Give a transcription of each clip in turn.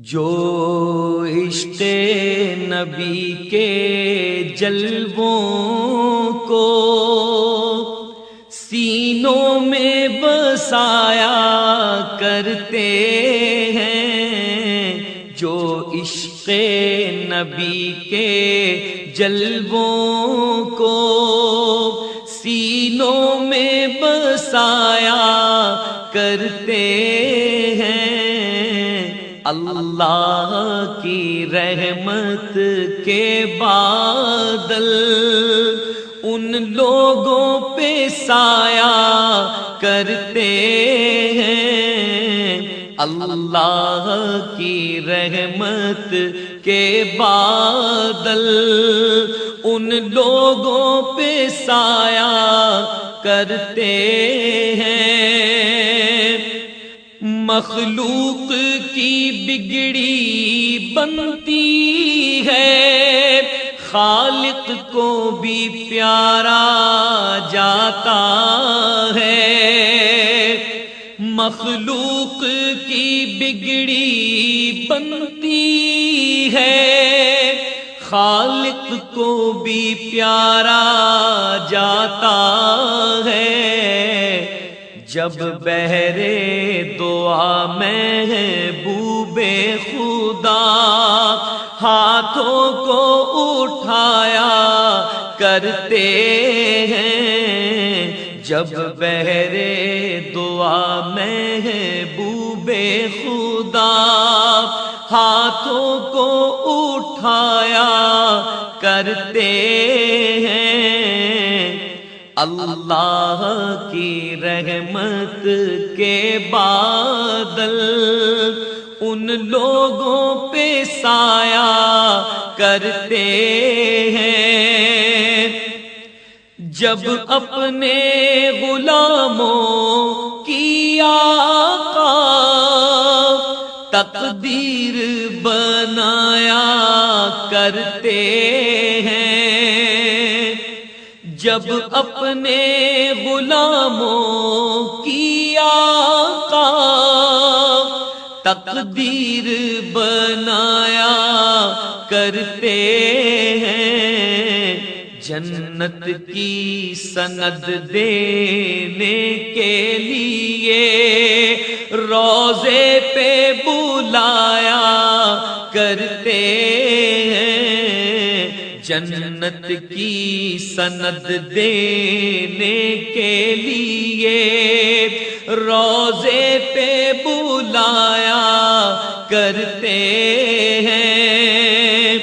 جو عشق نبی کے جلووں کو سینوں میں بسایا کرتے ہیں، جو عشق نبی کے جلووں کو سینوں میں بسایا کرتے ہیں، اللہ کی رحمت کے بادل ان لوگوں پہ سایہ کرتے ہیں، اللہ کی رحمت کے بادل ان لوگوں پہ سایہ کرتے ہیں۔ مخلوق کی بگڑی بنتی ہے، خالق کو بھی پیارا جاتا ہے، مخلوق کی بگڑی بنتی ہے، خالق کو بھی پیارا جاتا ہے، جب بہرے دعا محبوب خدا ہاتھوں کو اٹھایا کرتے ہیں، جب بہرے دعا محبوب خدا ہاتھوں کو اٹھایا کرتے ہیں، اللہ کی رحمت کے بادل ان لوگوں پہ سایہ کرتے ہیں، جب اپنے غلاموں کی آقا تقدیر بنایا کرتے ہیں، جب اپنے غلاموں کی آقا تقدیر بنایا کرتے ہیں، جنت کی سند دینے کے لیے روضے پہ بلایا کرتے ہیں، جنت کی سند دینے کے لیے روضے پہ بلایا کرتے ہیں،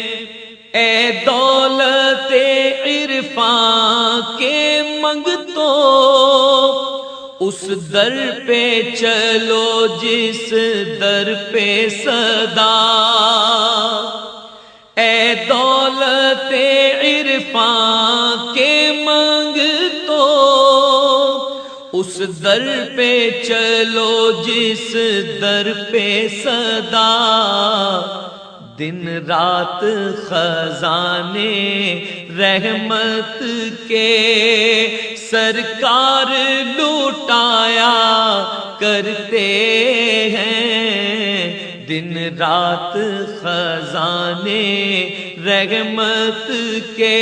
اے دولت عرفان کے منگتو اس در پہ چلو جس در پہ صدا، اے دولت عرفان کے منگتو اس در پہ چلو جس در پہ صدا، دن رات خزانے رحمت کے سرکار لوٹایا کرتے ہیں، دن رات خزانے رحمت کے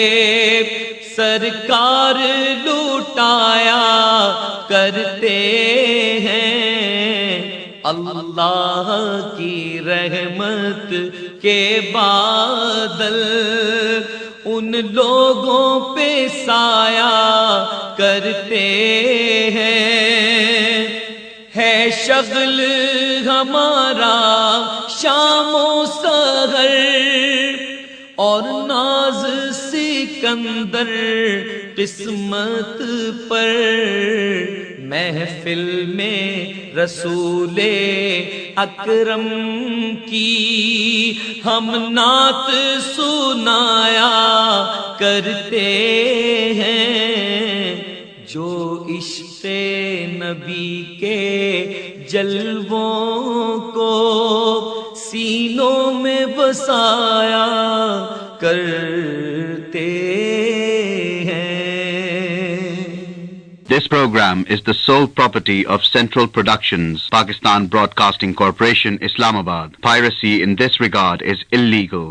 سرکار لوٹایا کرتے ہیں، اللہ کی رحمت کے بادل ان لوگوں پہ سایہ کرتے ہیں، ہے شغل ہمارا شام و سحر اور ناز سکندر قسمت پر، محفل میں رسول اکرم کی ہم نعت سنایا کرتے ہیں، جو عشق نبی کے جلووں کو سینوں میں بسایا کرتے ہیں۔ This program is the sole property of Central Productions, Pakistan Broadcasting Corporation, Islamabad. Piracy in this regard is illegal.